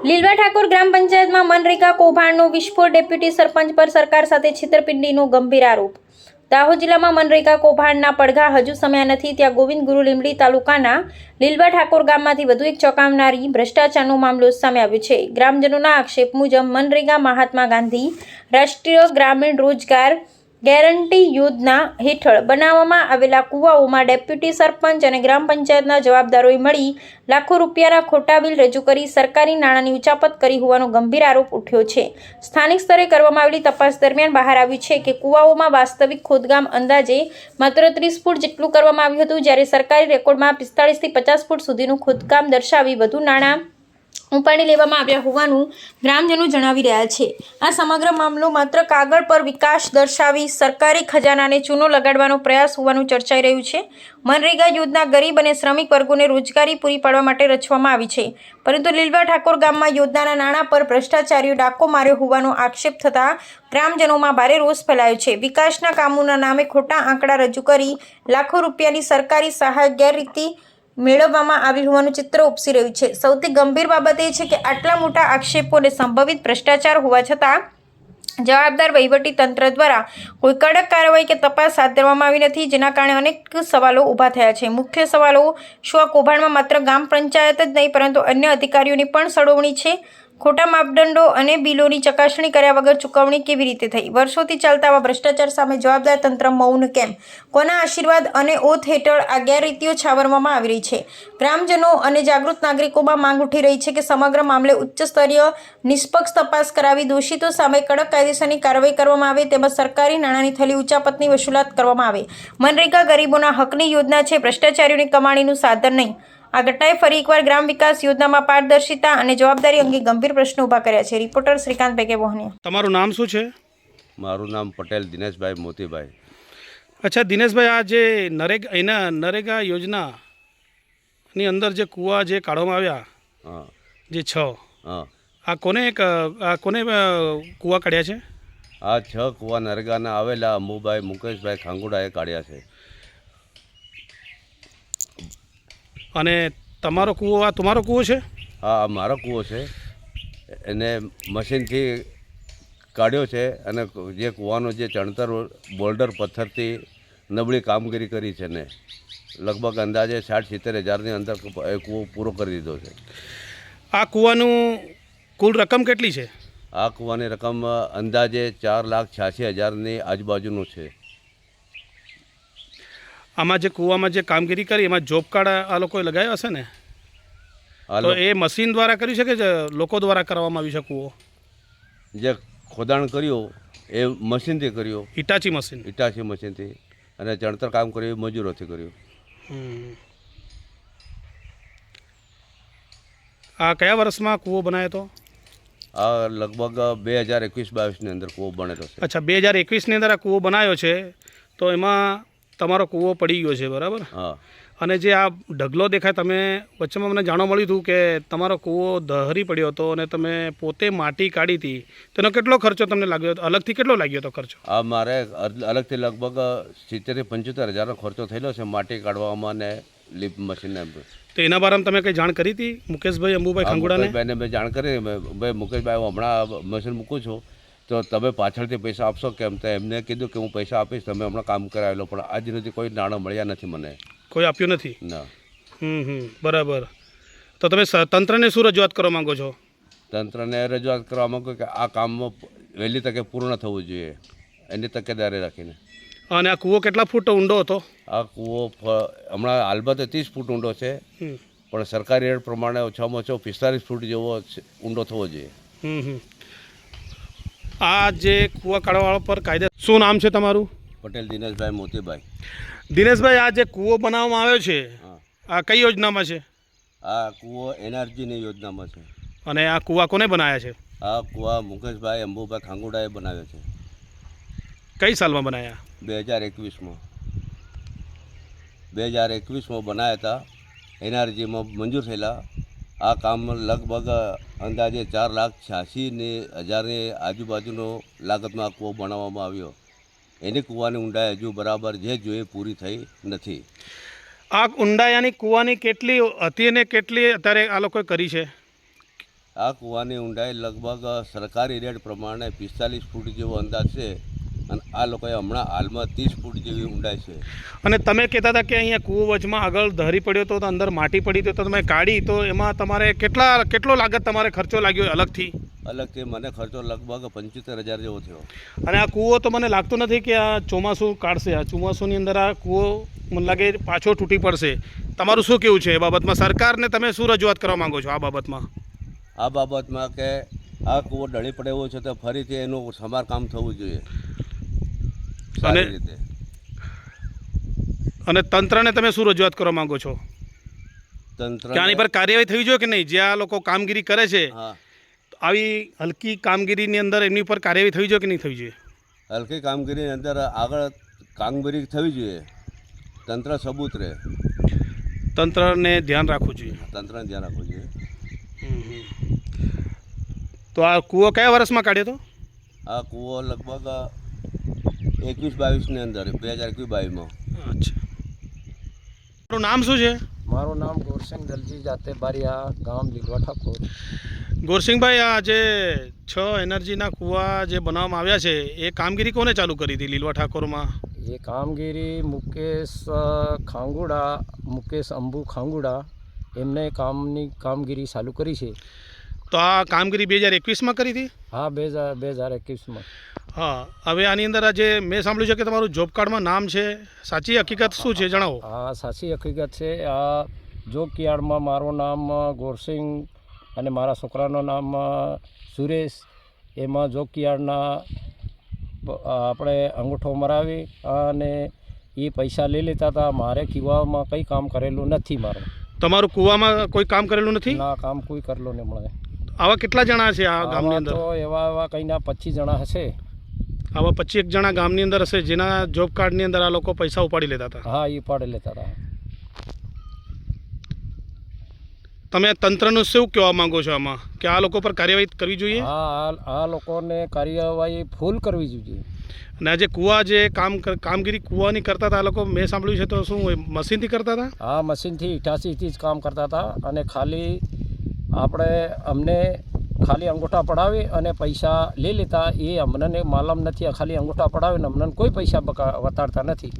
લીલવા ઠાકોર ગ્રામ પંચાયતમાં મનરેગા કૌભાંડનો વિસ્ફોટ, ડેપ્યુટી સરપંચ પર સરકાર સાથે છેતરપિંડીનો ગંભીર આરોપ। દાહોદ જિલ્લામાં મનરેગા કૌભાંડના પડઘા હજુ શમ્યા નથી, ત્યાં ગોવિંદ ગુરુ લીંબડી તાલુકાના લીલવા ઠાકોર ગામમાંથી વધુ એક ચોંકાવનારી ભ્રષ્ટાચારનો મામલો સામે આવ્યો છે। ગ્રામજનોના આક્ષેપ મુજબ મનરેગા મહાત્મા ગાંધી રાષ્ટ્રીય ગ્રામીણ રોજગાર ગેરંટી યોજના હેઠળ બનાવવામાં આવેલા કુવાઓમાં ડેપ્યુટી સરપંચ અને ગ્રામ પંચાયતના જવાબદારોએ મળી લાખો રૂપિયાના ખોટા બિલ રજૂ કરી સરકારી નાણાંની ઉચાપત કરી હોવાનો ગંભીર આરોપ ઉઠ્યો છે। સ્થાનિક સ્તરે કરવામાં આવેલી તપાસ દરમિયાન બહાર આવ્યું છે કે કુવાઓમાં વાસ્તવિક ખોદકામ અંદાજે માત્ર 30 ફૂટ જેટલું કરવામાં આવ્યું હતું, જ્યારે સરકારી રેકોર્ડમાં 45 થી 50 ફૂટ સુધીનું ખોદકામ દર્શાવી વધુ નાણાં ઉપાડી લેવામાં આવ્યા હોવાનું ગ્રામજનો જણાવી રહ્યા છે। આ સમગ્ર મામલો માત્ર કાગળ પર વિકાસ દર્શાવી સરકારી ખજાનાને ચૂનો લગાડવાનો પ્રયાસ હોવાનું ચર્ચાઈ રહ્યું છે। મનરેગા યોજના ગરીબ અને શ્રમિક વર્ગોને રોજગારી પૂરી પાડવા માટે રચવામાં આવી છે, પરંતુ લીલવા ઠાકોર ગામમાં યોજનાના નાણાં પર ભ્રષ્ટાચારીઓ ડાકો માર્યો હોવાનો આક્ષેપ થતાં ગ્રામજનોમાં ભારે રોષ ફેલાયો છે। વિકાસના કામોના નામે ખોટા આંકડા રજૂ કરી લાખો રૂપિયાની સરકારી સહાય ગેરરીતિ મેળવવામાં આવી હોવાનું ચિત્ર ઉપસી રહ્યું છે। સૌથી ગંભીર બાબત એ છે કે આટલા મોટા આક્ષેપો અને સંભવિત ભ્રષ્ટાચાર હોવા છતાં જવાબદાર વહીવટી તંત્ર દ્વારા કોઈ કડક કાર્યવાહી કે તપાસ હાથ ધરવામાં આવી નથી, જેના કારણે અનેક સવાલો ઊભા થયા છે। મુખ્ય સવાલો: શું આ કૌભાંડમાં માત્ર ગ્રામ પંચાયત જ નહીં પરંતુ અન્ય અધિકારીઓની પણ સંડોવણી છે? ખોટા માપદંડો અને બિલોની ચકાસણી કર્યા વગર ચૂકવણી કેવી રીતે થઈ? વર્ષોથી ચાલતા આવા ભ્રષ્ટાચાર સામે જવાબદાર તંત્ર મૌન કેમ? કોના આશીર્વાદ અને ઓથ હેઠળ આ ગેરરીતિઓ છાવરવામાં આવી રહી છે? ગ્રામજનો અને જાગૃત નાગરિકોમાં માંગ ઉઠી રહી છે કે સમગ્ર મામલે ઉચ્ચ સ્તરીય નિષ્પક્ષ તપાસ કરાવી દોષિતો સામે કડક કાયદેસરની કાર્યવાહી કરવામાં આવે, તેમજ સરકારી નાણાંની થયેલી ઉચાપતની વસૂલાત કરવામાં આવે। મનરેગા ગરીબોના હકની યોજના છે, ભ્રષ્ટાચારીઓની કમાણીનું સાધન નહીં। આ ઘટનાએ ફરી એકવાર ગ્રામ વિકાસ યોજનામાં પારદર્શિતા અને જવાબદારી અંગે ગંભીર પ્રશ્નો ઊભા કર્યા છે। રિપોર્ટર શ્રીકાંત પેકે બોહનિયા। તમારું નામ શું છે? મારું નામ પટેલ દિનેશભાઈ મોતીભાઈ। અચ્છા દિનેશભાઈ, આ જે નરેગા યોજનાની અંદર જે કૂવા જે કાઢવામાં આવ્યા, હા, જે 6, હા, આ કોને કૂવા કાઢ્યા છે? આ 6 કૂવા નરેગાના આવેલા અંબુભાઈ મુકેશભાઈ ખાંગુડાએ કાઢ્યા છે। અને તમારો કૂવો, આ તમારો કૂવો છે? હા, આ મારો કૂવો છે, એને મશીનથી કાઢ્યો છે અને જે કૂવાનો જે ચણતર બોલ્ડર પથ્થરથી નબળી કામગીરી કરી છે ને લગભગ અંદાજે 60-70 હજારની અંદર એ કૂવો પૂરો કરી દીધો છે। આ કૂવાનું કુલ રકમ કેટલી છે? આ કૂવાની રકમ અંદાજે 4,86,000ની આજુબાજુનું છે। આમાં જે કૂવામાં જે કામગીરી કરી એમાં જોબ કાર્ડ આ લોકોએ લગાવ્યો હશે ને? તો એ મશીન દ્વારા કર્યું છે કે લોકો દ્વારા કરવામાં આવ્યું છે? કૂવો જે ખોદાણ કર્યું એ મશીનથી કર્યું, હિટાચી મશીનથી, અને ચણતર કામ કર્યું એ મજૂરોથી કર્યું। આ કયા વર્ષમાં કૂવો બનાવ્યો હતો? આ લગભગ 2021-22ની અંદર કૂવો બનેલો છે। અચ્છા, 2021ની અંદર આ કૂવો બનાવ્યો છે, તો એમાં તમારો કૂવો પડી ગયો છે, બરાબર? હા। અને જે આ ઢગલો દેખાય, તમે વચ્ચેમાં મને જાણવા મળ્યું હતું કે તમારો કૂવો દહરી પડ્યો હતો અને તમે પોતે માટી કાઢી હતી, તેનો કેટલો ખર્ચો તમને લાગ્યો હતો? અલગથી કેટલો લાગ્યો હતો ખર્ચો? આ મારે અલગથી લગભગ 70-75 હજારનો ખર્ચો થયેલો છે માટી કાઢવામાં ને લીપ મશીનને। તો એના બારામાં તમે કંઈ જાણ કરી હતી મુકેશભાઈ અંબુભાઈ ખાંગુડાને? મુકેશભાઈને મેં જાણ કરી, ભાઈ મુકેશભાઈ હું હમણાં મશીન મૂકું છું તો તમે પાછળથી પૈસા આપશો કેમ? તો એમને કીધું કે હું પૈસા આપીશ, તમે હમણાં કામ કરાવેલો, પણ આજ સુધી કોઈ નાણાં મળ્યા નથી મને। કોઈ આપ્યું નથી? ના। બરાબર। તો તમે તંત્રને શું રજૂઆત કરવા માંગો છો? તંત્રને રજૂઆત કરવા માંગુ કે આ કામ વહેલી તકે પૂર્ણ થવું જોઈએ, એની તકેદારી રાખીને। અને આ કૂવો કેટલા ફૂટ ઊંડો હતો? આ કૂવો હમણાં હાલમાં તો 30 ફૂટ ઊંડો છે, પણ સરકારી રેટ પ્રમાણે ઓછામાં ઓછો 45 ફૂટ જેવો ઊંડો થવો જોઈએ। આ જે કૂવા કાઢવાવાળા પર કાયદે શું નામ છે તમારું? પટેલ દિનેશભાઈ મોતીભાઈ। દિનેશભાઈ, આ જે કૂવો બનાવવામાં આવ્યો છે, આ કઈ યોજનામાં છે? આ કૂવો એનર્જીની યોજનામાં છે। અને આ કૂવા કોને બનાવ્યા છે? આ કૂવા મુકેશભાઈ અંબુભાઈ ખાંગુડાએ બનાવ્યો છે। કઈ સાલમાં બનાવ્યા? 2021માં બનાવ્યા હતા, એનર્જીમાં મંજૂર થયેલા। આ કામ લગભગ અંદાજે 4,86,000ની આજુબાજુનો લાગતમાં આ કૂવો બનાવવામાં આવ્યો। એની કૂવાની ઊંડાઈ હજુ બરાબર જે જોઈએ પૂરી થઈ નથી। આ ઊંડાયાની કૂવાની કેટલી હતી અને કેટલી અત્યારે આ લોકોએ કરી છે? આ કૂવાની ઊંડાઈ લગભગ સરકારી રેટ પ્રમાણે 45 ફૂટ જેવો અંદાજ છે અને આ લોકોએ હમણાં હાલમાં 30 ફૂટ જેવી ઊંડાઈ છે. અને તમે કહેતા હતા કે અહીંયા કૂવો વચમાં આગળ ધરી પડ્યો તો અંદર માટી પડી તો તમે કાઢી તો એમાં તમારે કેટલો લાગત તમારે ખર્ચો લાગ્યો અલગથી? અલગથી મને ખર્ચો લગભગ 75,000 જેવો થયો. અને આ કૂવો તો મને લાગતું નથી કે આ ચોમાસું કાઢશે. આ ચોમાસુની અંદર આ કૂવો મને લાગે પાછો તૂટી પડશે. તમારું શું કેવું છે એ બાબતમાં? સરકારને તમે શું રજૂઆત કરવા માંગો છો આ બાબતમાં? આ બાબતમાં કે આ કૂવો ઢળી પડે એવો છે તો ફરીથી એનું સમારકામ થવું જોઈએ સારી રીતે. અને તંત્રને તમે શું રજૂઆત કરવા માંગો છો તંત્ર કે આની પર કાર્યવાહી થવી જોઈએ કે નહીં? જે આ લોકો કામગીરી કરે છે હા, આવી હલકી કામગીરીની અંદર એમની પર કાર્યવાહી થવી જોઈએ કે નહીં થવી જોઈએ? હલકી કામગીરીની અંદર આગળ કામગીરી થવી જોઈએ. તંત્ર સબૂત રહે, તંત્રને ધ્યાન રાખવું જોઈએ. તંત્રને ધ્યાન રાખવું જોઈએ. તો આ કૂવો કયા વર્ષમાં કાઢ્યો હતો? આ કૂવો લગભગ 21-22ની અંદર 2021-22માં. અચ્છા, તમારું નામ શું છે? મારું નામ ગોરસિંહ દલજી જાતે બારિયા, ગામ લીલવા ઠાકોર. ગોરસિંહભાઈ, આ જે 6 એનર્જીના કૂવા જે બનાવવામાં આવ્યા છે એ કામગીરી કોને ચાલુ કરી હતી લીલવા ઠાકોરમાં? એ કામગીરી મુકેશ અંબુ ખાંગુડા એમને કામગીરી ચાલુ કરી છે. તો આ કામગીરી 2021માં કરી હતી? હા, 2021માં. હા, હવે આની અંદર જે મેં સાંભળ્યું છે કે તમારું જોબ કાર્ડમાં નામ છે, સાચી હકીકત શું છે જણાવો? હા, સાચી હકીકત છે. આ જોબ કાર્ડમાં મારું નામ ગોરસિંહ અને મારા છોકરાનું નામ સુરેશ. એમાં જોબ કાર્ડના આપણે અંગૂઠો મરાવી અને એ પૈસા લઈ લેતા હતા. મારે કૂવામાં કંઈ કામ કરેલું નથી. મારું તમારું કૂવામાં કોઈ કામ કરેલું નથી? ના, કામ કોઈ કરેલું નહીં મળે. આવા કેટલા જણા છે આ ગામની અંદર? તો એવા કંઈના 25 જણા હશે. આવા 25 જણા ગામની અંદર હશે જેના જોબ કાર્ડની અંદર આ લોકો પૈસા ઉપાડી લેતા હતા? હા, એ ઉપાડી લેતા હતા. તમે તંત્રનું શું કહેવા માંગો છો આમાં કે આ લોકો પર કાર્યવાહી કરવી જોઈએ? હા, આ લોકોને કાર્યવાહી ફૂલ કરવી જોઈએ. અને આ જે કૂવા જે કામગીરી કૂવાની કરતા હતા આ લોકો, મેં સાંભળ્યું છે તો શું મશીનથી કરતા હતા? હા, મશીનથી 88થી જ કામ કરતા હતા અને ખાલી અમને ખાલી અંગૂઠા પડાવી અને પૈસા લઈ લેતા. એ અમને માલમ નથી. ખાલી અંગૂઠા પડાવીને અમને કોઈ પૈસા વતાડતા નથી.